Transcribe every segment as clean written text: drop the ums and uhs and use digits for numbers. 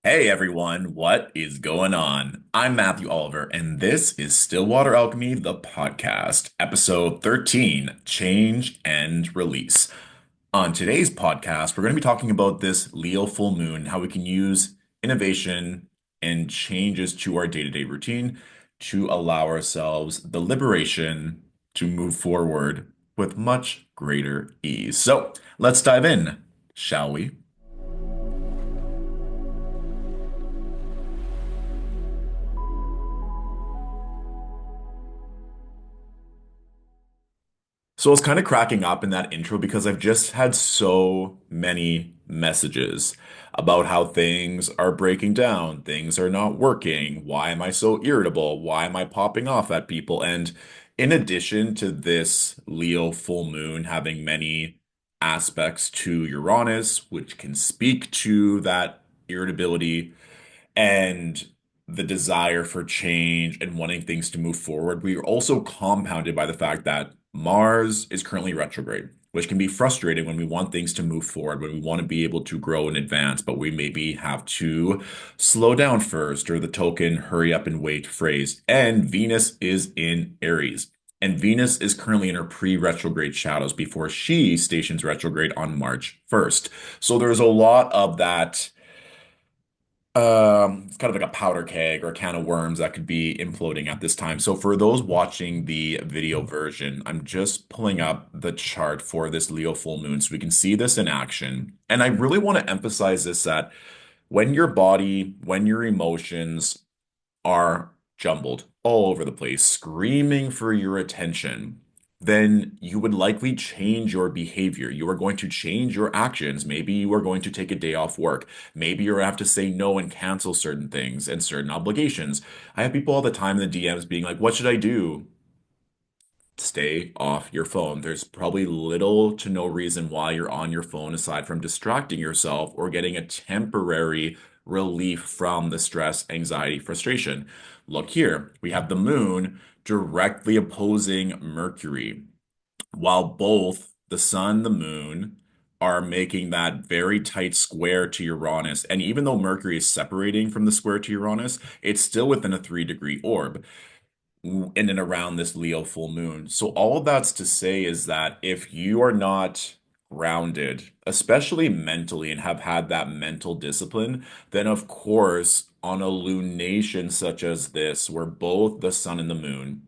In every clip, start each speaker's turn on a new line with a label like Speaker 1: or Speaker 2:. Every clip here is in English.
Speaker 1: Hey everyone, what is going on? I'm Matthew Oliver, and this is Stillwater Alchemy, the podcast, episode 13, Change and Release. On today's podcast, we're going to be talking about this Leo full moon, how we can use innovation and changes to our day-to-day routine to allow ourselves the liberation to move forward with much greater ease. So let's dive in, shall we? So I was kind of cracking up in that intro because I've just had so many messages about how things are breaking down, things are not working. Why am I so irritable? Why am I popping off at people? And in addition to this Leo full moon having many aspects to Uranus, which can speak to that irritability, and the desire for change and wanting things to move forward, we are also compounded by the fact that Mars is currently retrograde, which can be frustrating when we want things to move forward, when we want to be able to grow and advance, but we maybe have to slow down first, or the token hurry up and wait phrase. And Venus is in Aries. And Venus is currently in her pre-retrograde shadows before she stations retrograde on March 1st. So there's a lot of that it's kind of like a powder keg or a can of worms that could be imploding at this time. So for those watching the video version, I'm just pulling up the chart for this Leo full moon so we can see this in action. And I really want to emphasize this that when your body, when your emotions are jumbled all over the place, screaming for your attention, then you would likely change your behavior. You are going to change your actions. Maybe you are going to take a day off work. Maybe you're going to have to say no and cancel certain things and certain obligations. I have people all the time in the DMs being like, what should I do? Stay off your phone. There's probably little to no reason why you're on your phone aside from distracting yourself or getting a temporary relief from the stress, anxiety, frustration. Look here, we have the moon directly opposing Mercury, while both the sun, the moon, are making that very tight square to Uranus. And even though Mercury is separating from the square to Uranus, it's still within a 3-degree orb in and around this Leo full moon. So all that's to say is that if you are not grounded, especially mentally, and have had that mental discipline, then of course, on a lunation such as this, where both the sun and the moon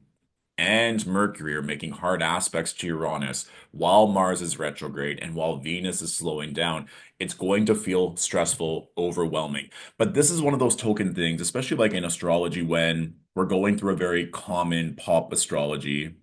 Speaker 1: and Mercury are making hard aspects to Uranus while Mars is retrograde and while Venus is slowing down, it's going to feel stressful, overwhelming. But this is one of those token things, especially like in astrology, when we're going through a very common pop astrology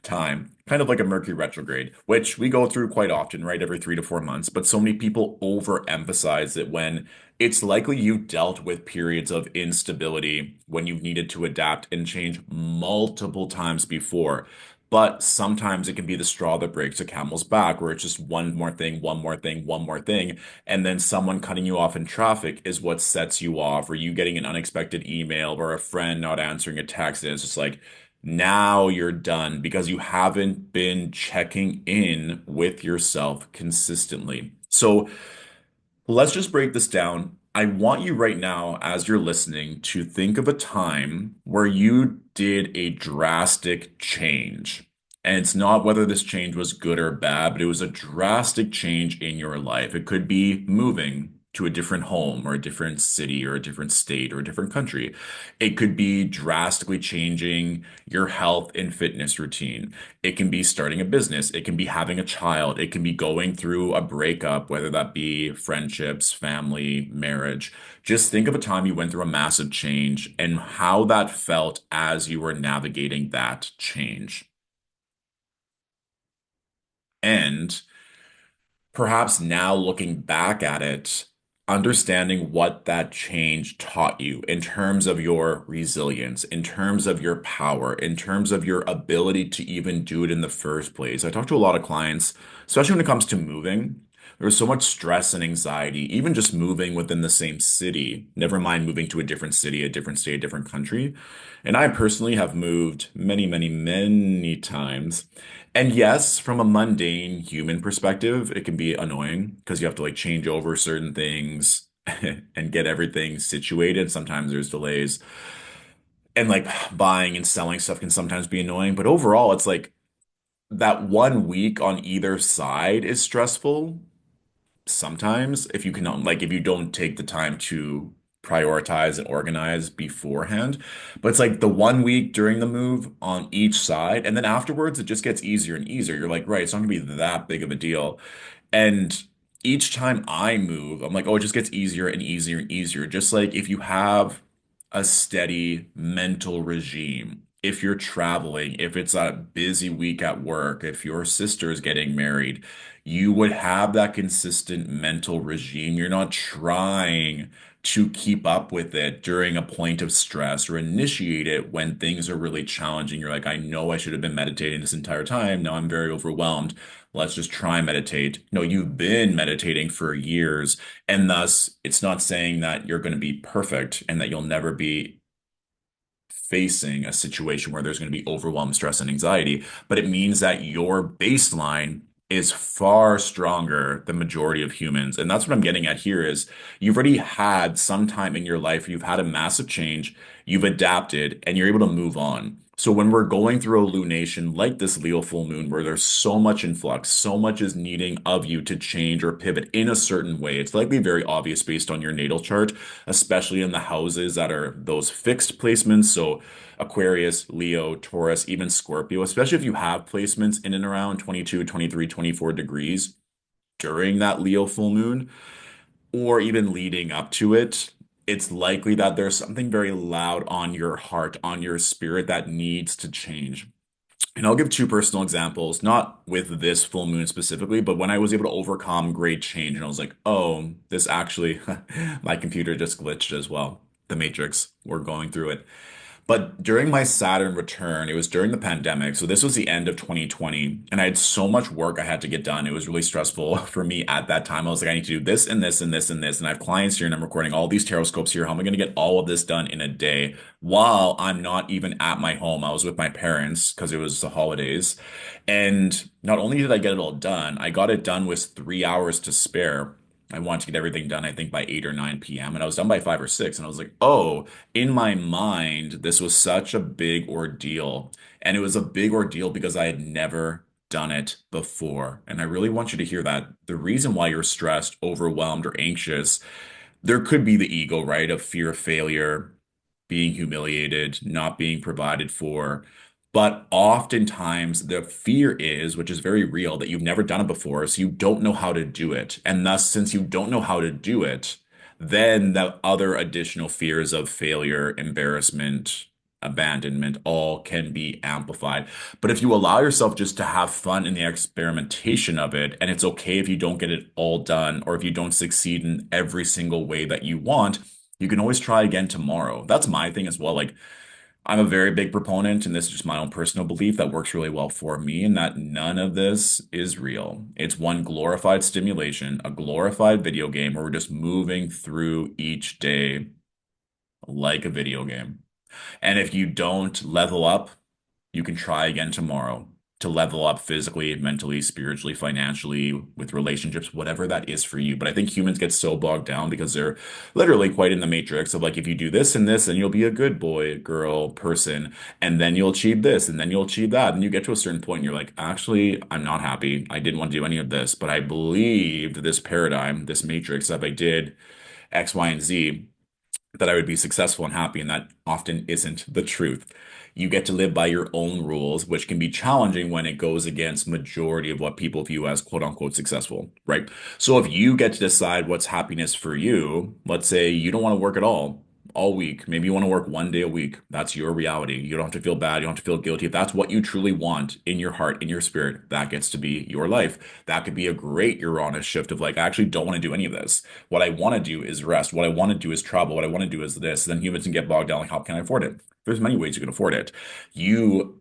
Speaker 1: time, kind of like a Mercury retrograde, which we go through quite often, right? Every 3 to 4 months. But so many people overemphasize it when it's likely you dealt with periods of instability when you've needed to adapt and change multiple times before. But sometimes it can be the straw that breaks a camel's back, where it's just one more thing, one more thing, one more thing. And then someone cutting you off in traffic is what sets you off, or you getting an unexpected email or a friend not answering a text. And it's just like, now you're done because you haven't been checking in with yourself consistently. So let's just break this down. I want you right now, as you're listening, to think of a time where you did a drastic change. And it's not whether this change was good or bad, but it was a drastic change in your life. It could be moving to a different home or a different city or a different state or a different country. It could be drastically changing your health and fitness routine. It can be starting a business. It can be having a child. It can be going through a breakup, whether that be friendships, family, marriage. Just think of a time you went through a massive change and how that felt as you were navigating that change. And perhaps now looking back at it, understanding what that change taught you in terms of your resilience, in terms of your power, in terms of your ability to even do it in the first place. I talk to a lot of clients, especially when it comes to moving. There's so much stress and anxiety, even just moving within the same city, never mind moving to a different city, a different state, a different country. And I personally have moved many, many, many times. And yes, from a mundane human perspective, it can be annoying because you have to like change over certain things and get everything situated. Sometimes there's delays. And like buying and selling stuff can sometimes be annoying, but overall, it's like that 1 week on either side is stressful sometimes if you can like if you don't take the time to prioritize and organize beforehand. But it's like the 1 week during the move on each side, and then afterwards it just gets easier and easier. You're like, right, it's not gonna be that big of a deal. And each time I move, I'm like, oh, it just gets easier and easier and easier. Just like if you have a steady mental regime, if you're traveling, if it's a busy week at work, if your sister's getting married, you would have that consistent mental regime. You're not trying to keep up with it during a point of stress or initiate it when things are really challenging. You're like, I know I should have been meditating this entire time. Now I'm very overwhelmed. Let's just try meditate. No, you've been meditating for years, and thus it's not saying that you're going to be perfect and that you'll never be facing a situation where there's going to be overwhelm, stress, and anxiety, but it means that your baseline is far stronger than majority of humans. And that's what I'm getting at here is you've already had some time in your life, you've had a massive change, you've adapted, and you're able to move on. So when we're going through a lunation like this Leo full moon, where there's so much in flux, so much is needing of you to change or pivot in a certain way, it's likely very obvious based on your natal chart, especially in the houses that are those fixed placements. So Aquarius, Leo, Taurus, even Scorpio, especially if you have placements in and around 22, 23, 24 degrees during that Leo full moon, or even leading up to it, it's likely that there's something very loud on your heart, on your spirit that needs to change. And I'll give two personal examples, not with this full moon specifically, but when I was able to overcome great change and I was like, oh, this actually, my computer just glitched as well. The Matrix, we're going through it. But during my Saturn return, it was during the pandemic. So this was the end of 2020. And I had so much work I had to get done. It was really stressful for me at that time. I was like, I need to do this and this and this and this. And I have clients here and I'm recording all these tarot scopes here. How am I going to get all of this done in a day while I'm not even at my home? I was with my parents because it was the holidays. And not only did I get it all done, I got it done with 3 hours to spare. I wanted to get everything done, I think, by 8 or 9 p.m. And I was done by 5 or 6. And I was like, oh, in my mind, this was such a big ordeal. And it was a big ordeal because I had never done it before. And I really want you to hear that. The reason why you're stressed, overwhelmed, or anxious, there could be the ego, right? Of fear of failure, being humiliated, not being provided for. But oftentimes the fear is, which is very real, that you've never done it before, so you don't know how to do it. And thus, since you don't know how to do it, then the other additional fears of failure, embarrassment, abandonment, all can be amplified. But if you allow yourself just to have fun in the experimentation of it, and it's okay if you don't get it all done, or if you don't succeed in every single way that you want, you can always try again tomorrow. That's my thing as well. Like, I'm a very big proponent, and this is just my own personal belief that works really well for me, and that none of this is real. It's one glorified stimulation, a glorified video game where we're just moving through each day like a video game. And if you don't level up, you can try again tomorrow to level up physically, mentally, spiritually, financially, with relationships, whatever that is for you. But I think humans get so bogged down because they're literally quite in the matrix of like, if you do this and this, then you'll be a good boy, girl, person, and then you'll achieve this, and then you'll achieve that. And you get to a certain point and you're like, actually, I'm not happy. I didn't want to do any of this, but I believed this paradigm, this matrix, if I did X, Y, and Z, that I would be successful and happy, and that often isn't the truth. You get to live by your own rules, which can be challenging when it goes against majority of what people view as quote unquote successful, right? So if you get to decide what's happiness for you, let's say you don't want to work at all week. Maybe you want to work 1 day a week. That's your reality. You don't have to feel bad. You don't have to feel guilty. If that's what you truly want in your heart, in your spirit, that gets to be your life. That could be a great Uranus shift of like, I actually don't want to do any of this. What I want to do is rest. What I want to do is travel. What I want to do is this. Then humans can get bogged down like, how can I afford it? There's many ways you can afford it. You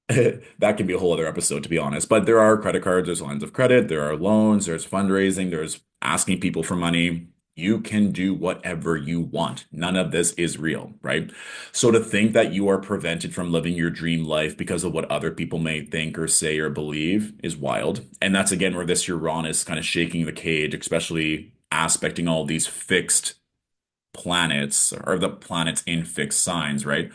Speaker 1: that can be a whole other episode, to be honest. But there are credit cards, there's lines of credit, there are loans, there's fundraising, there's asking people for money. You can do whatever you want. None of this is real, right? So to think that you are prevented from living your dream life because of what other people may think or say or believe is wild. And that's again where this Uranus kind of shaking the cage, especially aspecting all these fixed planets or the planets in fixed signs, right?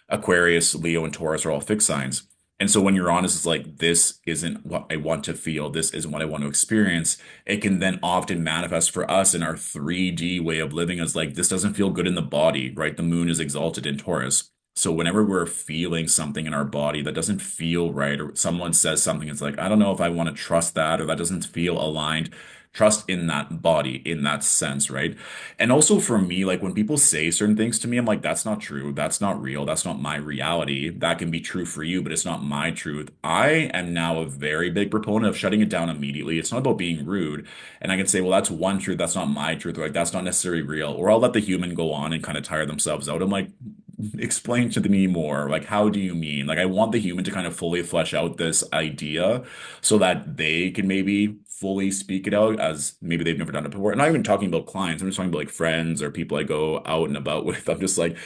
Speaker 1: Aquarius, Leo, and Taurus are all fixed signs. And so when Uranus is like, this isn't what I want to feel, this isn't what I want to experience, it can then often manifest for us in our 3D way of living as like, this doesn't feel good in the body, right? The moon is exalted in Taurus. So whenever we're feeling something in our body that doesn't feel right, or someone says something, it's like, I don't know if I want to trust that, or that doesn't feel aligned. Trust in that body, in that sense, right? And also for me, like when people say certain things to me, I'm like, that's not true. That's not real. That's not my reality. That can be true for you, but it's not my truth. I am now a very big proponent of shutting it down immediately. It's not about being rude. And I can say, well, that's one truth. That's not my truth. Or like, that's not necessarily real. Or I'll let the human go on and kind of tire themselves out. I'm like, explain to me more. Like, how do you mean? Like, I want the human to kind of fully flesh out this idea so that they can maybe fully speak it out as maybe they've never done it before. I'm not even talking about clients. I'm just talking about like friends or people I go out and about with. I'm just like,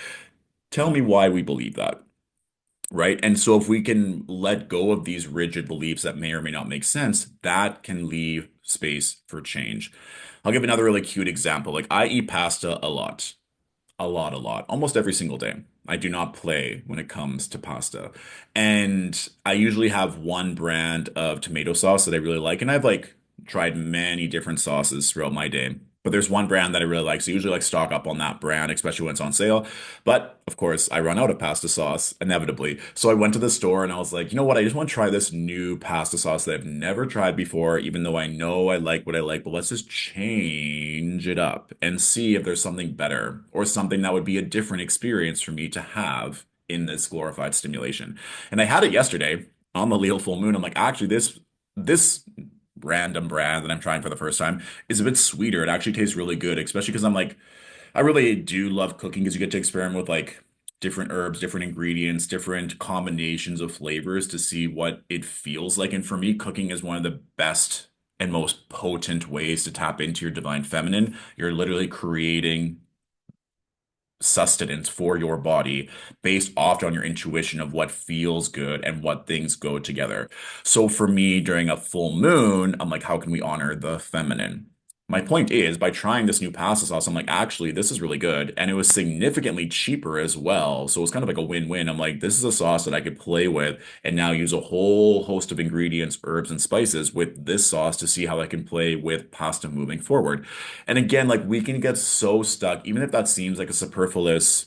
Speaker 1: tell me why we believe that. Right. And so if we can let go of these rigid beliefs that may or may not make sense, that can leave space for change. I'll give another really cute example. Like I eat pasta a lot. A lot, almost every single day. I do not play when it comes to pasta. And I usually have one brand of tomato sauce that I really like. And I've like tried many different sauces throughout my day. But there's one brand that I really like. So I usually like stock up on that brand, especially when it's on sale. But of course, I run out of pasta sauce inevitably. So I went to the store and I was like, you know what? I just want to try this new pasta sauce that I've never tried before, even though I know I like what I like, but let's just change it up and see if there's something better or something that would be a different experience for me to have in this glorified stimulation. And I had it yesterday on the Leo full moon. I'm like, actually, this random brand that I'm trying for the first time is a bit sweeter. It actually tastes really good, especially because I'm like, I really do love cooking because you get to experiment with like different herbs, different ingredients, different combinations of flavors to see what it feels like. And for me, cooking is one of the best and most potent ways to tap into your divine feminine. You're literally creating sustenance for your body based off on your intuition of what feels good and what things go together. So for me, during a full moon, I'm like, how can we honor the feminine? My point is, by trying this new pasta sauce, I'm like, actually, this is really good. And it was significantly cheaper as well. So it was kind of like a win-win. I'm like, this is a sauce that I could play with and now use a whole host of ingredients, herbs, and spices with this sauce to see how I can play with pasta moving forward. And again, like we can get so stuck, even if that seems like a superfluous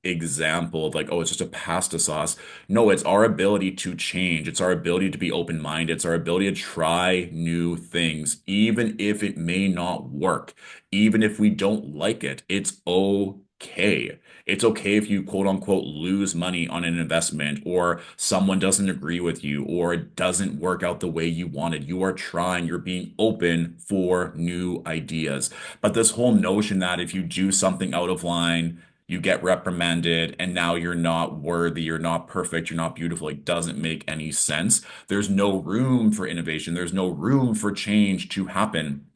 Speaker 1: example of like, oh, it's just a pasta sauce. No, it's our ability to change. It's our ability to be open-minded. It's our ability to try new things, even if it may not work, even if we don't like it. It's okay. It's okay if you quote unquote lose money on an investment or someone doesn't agree with you or it doesn't work out the way you wanted. You are trying, you're being open for new ideas. But this whole notion that if you do something out of line, you get reprimanded and now you're not worthy, you're not perfect, you're not beautiful. It doesn't make any sense. There's no room for innovation. There's no room for change to happen.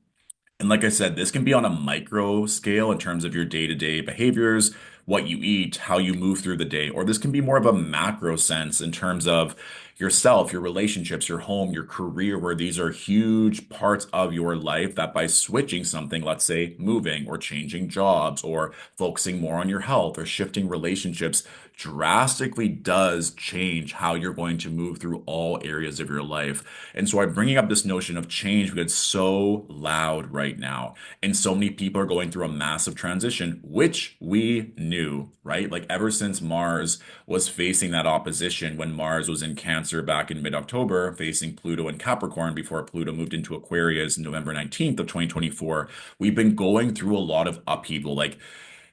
Speaker 1: And like I said, this can be on a micro scale in terms of your day-to-day behaviors, what you eat, how you move through the day, or this can be more of a macro sense in terms of yourself, your relationships, your home, your career, where these are huge parts of your life that by switching something, let's say moving or changing jobs or focusing more on your health or shifting relationships, drastically does change how you're going to move through all areas of your life. And so I'm bringing up this notion of change because it's so loud right now. And so many people are going through a massive transition, which we knew, right? Like ever since Mars was facing that opposition when Mars was in Cancer back in mid-October, facing Pluto in Capricorn before Pluto moved into Aquarius November 19th of 2024, we've been going through a lot of upheaval. Like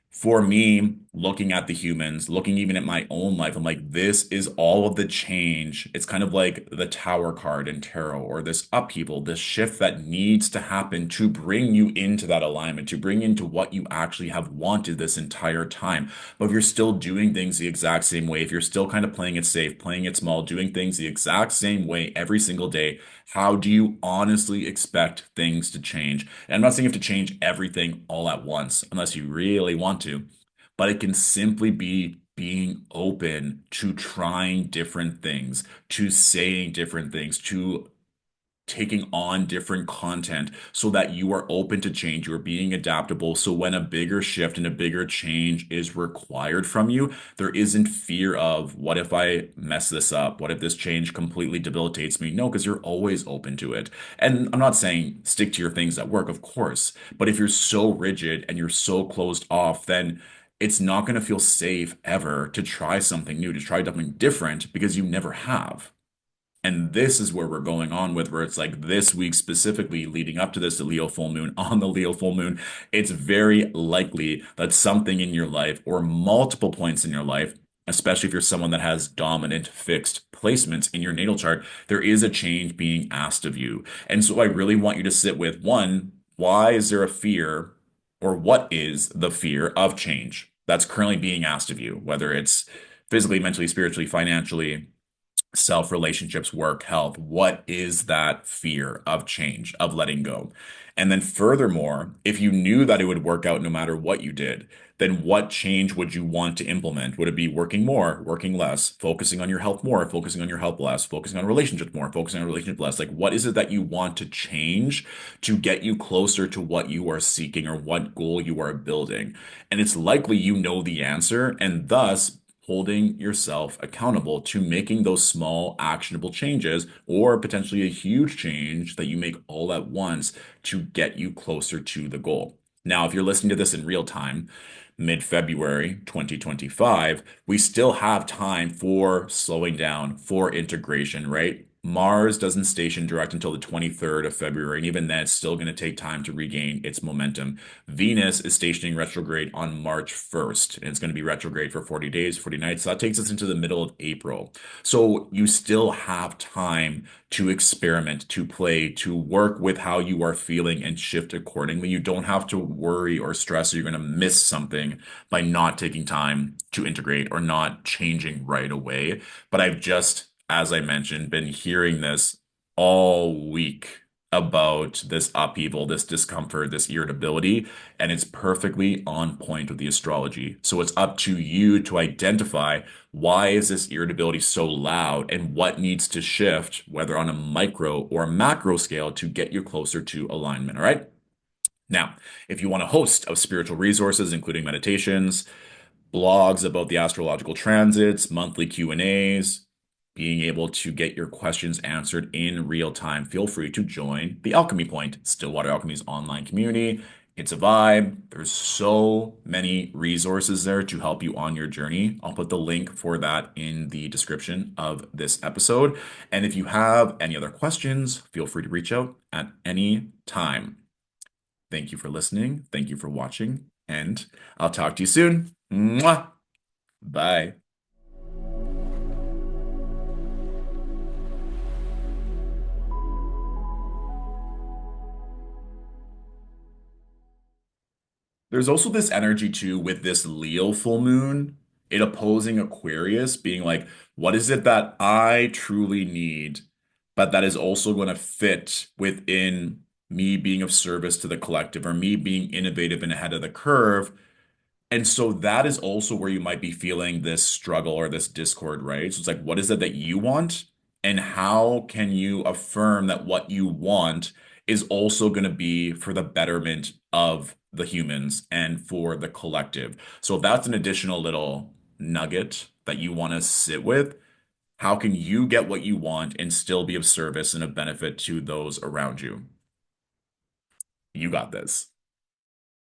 Speaker 1: for me, looking at the humans, looking even at my own life, I'm like, this is all of the change. It's kind of like the Tower card in tarot, or this upheaval, this shift that needs to happen to bring you into that alignment, to bring into what you actually have wanted this entire time. But if you're still doing things the exact same way, if you're still kind of playing it safe, playing it small, doing things the exact same way every single day, how do you honestly expect things to change? And I'm not saying you have to change everything all at once unless you really want to, but it can simply be being open to trying different things, to saying different things, to taking on different content so that you are open to change, you are being adaptable. So when a bigger shift and a bigger change is required from you, there isn't fear of what if I mess this up? What if this change completely debilitates me? No, because you're always open to it. And I'm not saying stick to your things at work, of course, but if you're so rigid and you're so closed off, then it's not going to feel safe ever to try something new, to try something different because you never have. And this is where we're going on with, where it's like this week specifically leading up to this Leo full moon, on the Leo full moon, it's very likely that something in your life or multiple points in your life, especially if you're someone that has dominant fixed placements in your natal chart, there is a change being asked of you. And so I really want you to sit with one, why is there a fear, or what is the fear of change that's currently being asked of you, whether it's physically, mentally, spiritually, financially, self, relationships, work, health. What is that fear of change, of letting go? And then furthermore, if you knew that it would work out no matter what you did, then what change would you want to implement? Would it be working more, working less, focusing on your health more, focusing on your health less, focusing on relationships more, focusing on relationship less? Like, what is it that you want to change to get you closer to what you are seeking or what goal you are building? And it's likely you know the answer, and thus holding yourself accountable to making those small actionable changes or potentially a huge change that you make all at once to get you closer to the goal. Now, if you're listening to this in real time, mid-February 2025, we still have time for slowing down, for integration, right? Mars doesn't station direct until the 23rd of February, and even then, it's still going to take time to regain its momentum. Venus is stationing retrograde on March 1st, and it's going to be retrograde for 40 days, 40 nights. So that takes us into the middle of April. So you still have time to experiment, to play, to work with how you are feeling and shift accordingly. You don't have to worry or stress you're going to miss something by not taking time to integrate or not changing right away. But I've just, as I mentioned, been hearing this all week about this upheaval, this discomfort, this irritability, and it's perfectly on point with the astrology. So it's up to you to identify why is this irritability so loud and what needs to shift, whether on a micro or macro scale, to get you closer to alignment. All right. Now, if you want a host of spiritual resources, including meditations, blogs about the astrological transits, monthly Q&As, being able to get your questions answered in real time, feel free to join the Alchemy Point, Stillwater Alchemy's online community. It's a vibe. There's so many resources there to help you on your journey. I'll put the link for that in the description of this episode. And if you have any other questions, feel free to reach out at any time. Thank you for listening. Thank you for watching, and I'll talk to you soon. Mwah! Bye. There's also this energy too with this Leo full moon, it opposing Aquarius, being like, what is it that I truly need, but that is also going to fit within me being of service to the collective or me being innovative and ahead of the curve? And so that is also where you might be feeling this struggle or this discord, right? So it's like, what is it that you want? And how can you affirm that what you want is also going to be for the betterment of the humans and for the collective? So if that's an additional little nugget that you want to sit with, how can you get what you want and still be of service and of benefit to those around you? You got this.